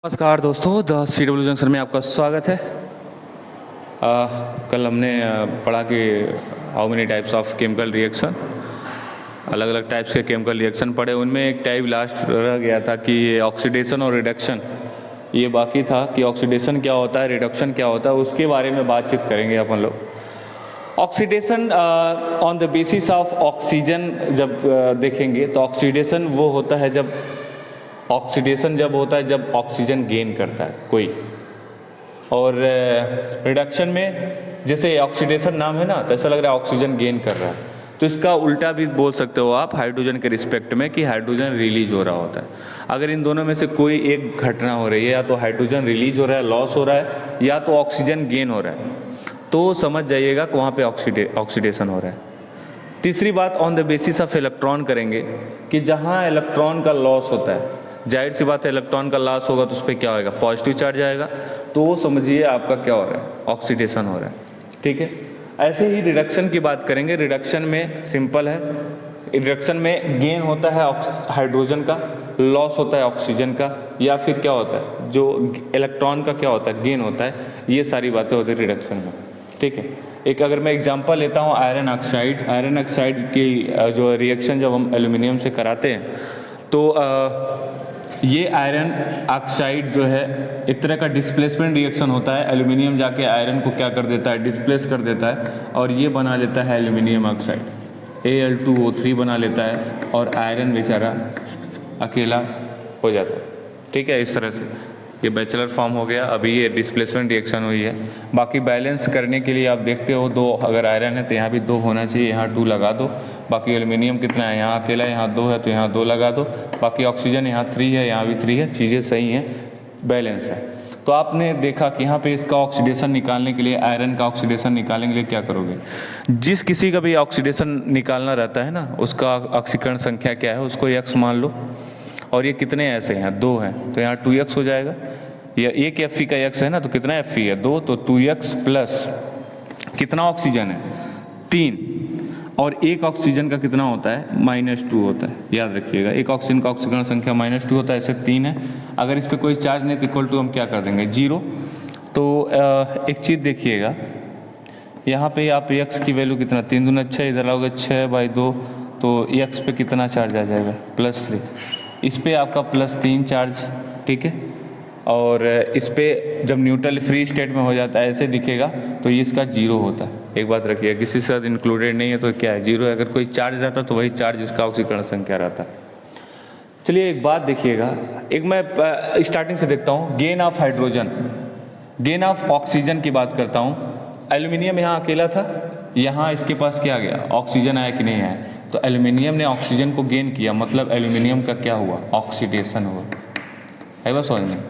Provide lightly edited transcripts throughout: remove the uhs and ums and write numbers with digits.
नमस्कार दोस्तों, the CW junction में आपका स्वागत है। कल हमने पढ़ा कि how many types of chemical reaction, अलग अलग टाइप्स के केमिकल रिएक्शन पढ़े। उनमें एक टाइप लास्ट रह गया था कि ऑक्सीडेशन और रिडक्शन, ये बाकी था कि ऑक्सीडेशन क्या होता है, रिडक्शन क्या होता है, उसके बारे में बातचीत करेंगे अपन लोग। Oxidation on the basis of oxygen जब देखेंगे तो ऑक्सीडेशन वो होता है जब जब ऑक्सीजन गेन करता है कोई। और रिडक्शन में जैसे ऑक्सीडेशन नाम है ना, तो ऐसा लग रहा है ऑक्सीजन गेन कर रहा है, तो इसका उल्टा भी बोल सकते हो आप हाइड्रोजन के रिस्पेक्ट में कि हाइड्रोजन रिलीज हो रहा होता है। अगर इन दोनों में से कोई एक घटना हो रही है, या तो हाइड्रोजन रिलीज हो रहा है, लॉस हो रहा है, या तो ऑक्सीजन गेन हो रहा है, तो समझ जाइएगा कि वहाँ पे ऑक्सीडेशन हो रहा है। तीसरी बात on the basis of electron करेंगे कि जहाँ इलेक्ट्रॉन का लॉस होता है, जाहिर सी बात है इलेक्ट्रॉन का लॉस होगा तो उस पर क्या होगा, पॉजिटिव चार्ज आएगा, तो वो समझिए आपका क्या हो रहा है, ऑक्सीडेशन हो रहा है। ठीक है। ऐसे ही रिडक्शन की बात करेंगे। रिडक्शन में सिंपल है, रिडक्शन में गेन होता है हाइड्रोजन का, लॉस होता है ऑक्सीजन का, या फिर क्या होता है जो इलेक्ट्रॉन का क्या होता है, गेन होता है। ये सारी बातें होती है रिडक्शन में। ठीक है। एक अगर मैं एग्जांपल लेता हूँ आयरन ऑक्साइड की जो रिएक्शन जब हम एल्यूमिनियम से कराते हैं, तो ये आयरन ऑक्साइड जो है एक तरह का डिस्प्लेसमेंट रिएक्शन होता है। एल्यूमिनियम जाके आयरन को क्या कर देता है, डिस्प्लेस कर देता है, और ये बना लेता है एल्यूमिनियम ऑक्साइड, Al2O3 बना लेता है, और आयरन बेचारा अकेला हो जाता है। ठीक है। इस तरह से ये बैचलर फॉर्म हो गया। अभी ये डिस्प्लेसमेंट रिएक्शन हुई है। बाकी बैलेंस करने के लिए आप देखते हो, दो अगर आयरन है तो यहाँ भी 2 होना चाहिए, यहाँ 2 लगा दो। बाकी एल्यूमिनियम कितना है, यहाँ अकेला, यहाँ 2 है तो यहाँ 2 लगा दो। बाकी ऑक्सीजन यहाँ 3 है, यहाँ भी 3 है, चीज़ें सही हैं, बैलेंस है। तो आपने देखा कि यहाँ पे इसका ऑक्सीडेशन निकालने के लिए, आयरन का ऑक्सीडेशन निकालने के लिए क्या करोगे, जिस किसी का भी ऑक्सीडेशन निकालना रहता है ना, उसका ऑक्सीकरण संख्या क्या है, उसको x मान लो। और ये कितने ऐसे हैं, 2 हैं, तो यहाँ 2x हो जाएगा। या एक Fe का x है ना, तो कितना Fe है, 2, तो 2x प्लस कितना ऑक्सीजन है, 3, और एक ऑक्सीजन का कितना होता है, -2 होता है। याद रखिएगा, एक ऑक्सीजन का ऑक्सीकरण संख्या -2 होता है, ऐसे 3 है। अगर इस पर कोई चार्ज नहीं तो इक्वल टू हम क्या कर देंगे, 0। तो एक चीज़ देखिएगा, यहाँ पे आप x की वैल्यू कितना, 3 दूना 6, इधर आओगे 6/2, तो x पे कितना चार्ज आ जाएगा, +3। इस पे आपका +3 चार्ज। ठीक है। और इस पे जब न्यूट्रल फ्री स्टेट में हो जाता है, ऐसे दिखेगा, तो ये इसका 0 होता है। एक बात रखिए, किसी के साथ इंक्लूडेड नहीं है तो क्या है, 0 है। अगर कोई चार्ज रहता तो वही चार्ज इसका ऑक्सीकरण संख्या रहता। चलिए एक बात देखिएगा, एक मैं स्टार्टिंग से देखता हूँ, gain of hydrogen, gain of oxygen की बात करता हूँ। एल्यूमिनियम यहाँ अकेला था, यहाँ इसके पास क्या गया, ऑक्सीजन आया कि नहीं आया, तो एल्यूमिनियम ने ऑक्सीजन को गेन किया, मतलब एल्यूमिनियम का क्या हुआ, ऑक्सीडेशन हुआ है। बस समझ में,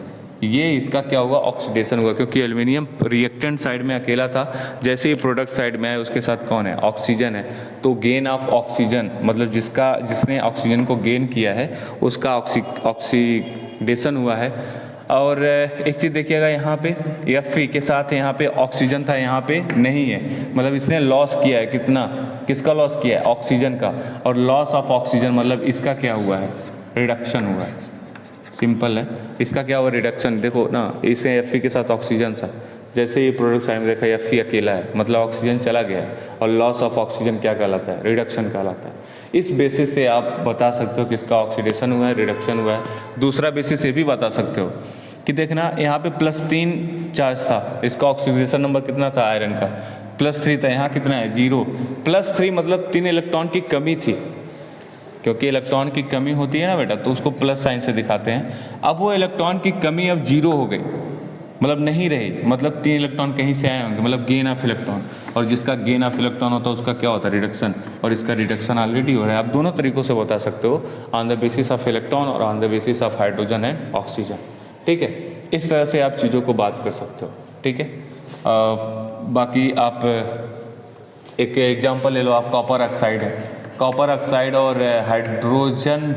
ये इसका क्या हुआ, ऑक्सीडेशन हुआ, क्योंकि एल्यूमिनियम रिएक्टेंट साइड में अकेला था। जैसे ही प्रोडक्ट साइड में आया, उसके साथ कौन है, ऑक्सीजन है। तो गेन ऑफ ऑक्सीजन मतलब जिसने ऑक्सीजन को गेन किया है, उसका ऑक्सीडेशन हुआ है। और एक चीज़ देखिएगा, यहाँ पे Fe के साथ यहाँ पे ऑक्सीजन था, यहाँ पे नहीं है, मतलब इसने लॉस किया है। कितना, किसका लॉस किया है, ऑक्सीजन का। और लॉस ऑफ ऑक्सीजन मतलब इसका क्या हुआ है, रिडक्शन हुआ है। सिंपल है, इसका क्या हुआ, रिडक्शन। देखो ना, इसे Fe के साथ ऑक्सीजन था, जैसे ये प्रोडक्ट साइड में देखा Fe अकेला है, मतलब ऑक्सीजन चला गया है, और लॉस ऑफ ऑक्सीजन क्या कहलाता है, रिडक्शन कहलाता है। इस बेसिस से आप बता सकते हो कि इसका ऑक्सीडेशन हुआ है, रिडक्शन हुआ है। दूसरा बेसिस ये भी बता सकते हो कि देखना, यहाँ पे +3 चार्ज था, इसका ऑक्सीडेशन नंबर कितना था, आयरन का +3 था, यहाँ कितना है, 0। +3 मतलब 3 इलेक्ट्रॉन की कमी थी, क्योंकि इलेक्ट्रॉन की कमी होती है ना बेटा, तो उसको प्लस साइन से दिखाते हैं। अब वो इलेक्ट्रॉन की कमी अब 0 हो गई, मतलब नहीं रही, मतलब 3 इलेक्ट्रॉन कहीं से आए होंगे, मतलब गेन ऑफ इलेक्ट्रॉन। और जिसका गेन ऑफ इलेक्ट्रॉन होता है उसका क्या होता है, रिडक्शन। और इसका रिडक्शन ऑलरेडी हो रहा है। आप दोनों तरीक़ों से बता सकते हो, on the basis of electron और on the basis of hydrogen and oxygen. ठीक है। इस तरह से आप चीज़ों को बात कर सकते हो। ठीक है। बाकी आप एक एग्जांपल ले लो, आप कॉपर ऑक्साइड है, कॉपर ऑक्साइड और हाइड्रोजन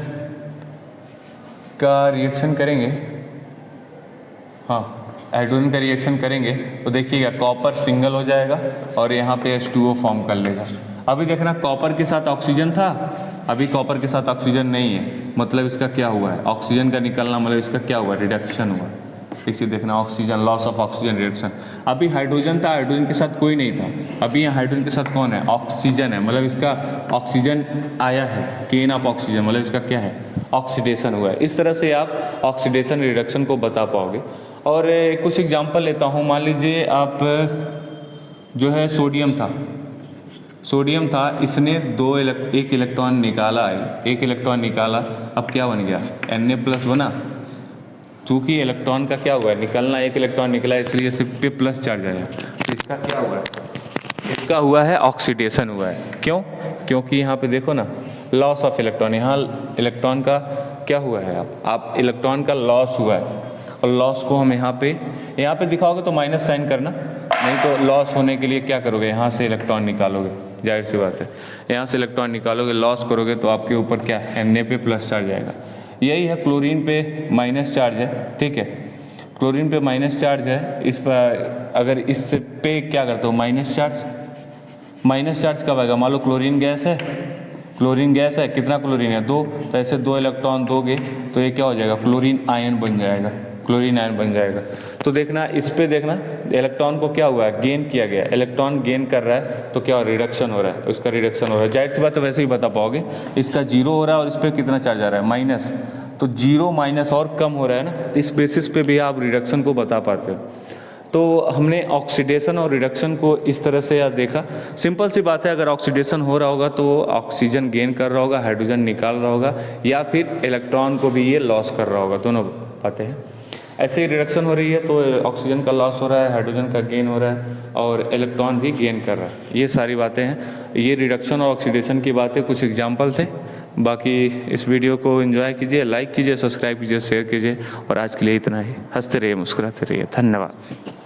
का रिएक्शन करेंगे। हाँ, हाइड्रोजन का रिएक्शन करेंगे तो देखिएगा, कॉपर सिंगल हो जाएगा और यहाँ पे H2O फॉर्म कर लेगा। अभी देखना, कॉपर के साथ ऑक्सीजन था, अभी कॉपर के साथ ऑक्सीजन नहीं है, मतलब इसका क्या हुआ है, ऑक्सीजन का निकलना, मतलब इसका क्या हुआ, रिडक्शन हुआ। एक चीज़ देखना, oxygen, loss of oxygen reduction. अभी हाइड्रोजन था, हाइड्रोजन के साथ कोई नहीं था, अभी यहाँ हाइड्रोजन के साथ कौन है, ऑक्सीजन है, मतलब इसका ऑक्सीजन आया है, गेन ऑफ ऑक्सीजन, मतलब इसका क्या है, ऑक्सीडेशन हुआ है। इस तरह से आप ऑक्सीडेशन रिडक्शन को बता पाओगे। और कुछ एग्जाम्पल लेता हूँ, मान लीजिए आप जो है सोडियम था, इसने एक इलेक्ट्रॉन निकाला है, एक इलेक्ट्रॉन निकाला, अब क्या बन गया, Na+ बना। चूँकि इलेक्ट्रॉन का क्या हुआ है, निकलना, एक इलेक्ट्रॉन निकला, इसलिए सिर्फ पे प्लस चार्ज आया, तो इसका क्या हुआ है, इसका हुआ है ऑक्सीडेशन हुआ है। क्यों, क्योंकि यहाँ पे देखो ना, लॉस ऑफ इलेक्ट्रॉन, यहाँ इलेक्ट्रॉन का क्या हुआ है, आप इलेक्ट्रॉन का लॉस हुआ है, और लॉस को हम यहाँ पे दिखाओगे तो माइनस साइन करना, नहीं तो लॉस होने के लिए क्या करोगे, यहाँ से इलेक्ट्रॉन निकालोगे, जाहिर सी बात है, यहाँ से इलेक्ट्रॉन निकालोगे, लॉस करोगे तो आपके ऊपर क्या, Na पे प्लस चार्ज आएगा। यही है, क्लोरीन पे माइनस चार्ज है, ठीक है, क्लोरीन पे माइनस चार्ज है, इस पर अगर इस पे क्या करते हो, माइनस चार्ज कब आएगा, मान लो क्लोरीन गैस है, कितना क्लोरीन है, 2, तो ऐसे 2 इलेक्ट्रॉन दोगे तो ये क्या हो जाएगा, क्लोरीन आयन बन जाएगा। तो देखना, इस पे देखना, इलेक्ट्रॉन को क्या हुआ है, गेन किया गया, इलेक्ट्रॉन गेन कर रहा है तो क्या रिडक्शन हो रहा है, उसका रिडक्शन हो रहा है, जाहिर सी बात है, वैसे ही बता पाओगे, इसका 0 हो रहा है और इस पर कितना चार्ज आ रहा है, माइनस, तो 0 माइनस और कम हो रहा है ना, तो इस बेसिस पे भी आप रिडक्शन को बता पाते हो। तो हमने ऑक्सीडेशन और रिडक्शन को इस तरह से याद देखा। सिंपल सी बात है, अगर ऑक्सीडेशन हो रहा होगा तो ऑक्सीजन गेन कर रहा होगा, हाइड्रोजन निकाल रहा होगा, या फिर इलेक्ट्रॉन को भी ये लॉस कर रहा होगा, दोनों बातें हैं। ऐसे ही रिडक्शन हो रही है तो ऑक्सीजन का लॉस हो रहा है, हाइड्रोजन का गेन हो रहा है, और इलेक्ट्रॉन भी गेन कर रहा है। ये सारी बातें हैं, ये रिडक्शन और ऑक्सीडेशन की बातें, कुछ एग्जाम्पल थे। बाकी इस वीडियो को एंजॉय कीजिए, लाइक कीजिए, सब्सक्राइब कीजिए, शेयर कीजिए, और आज के लिए इतना ही। हंसते रहिए, मुस्कुराते रहिए, धन्यवाद।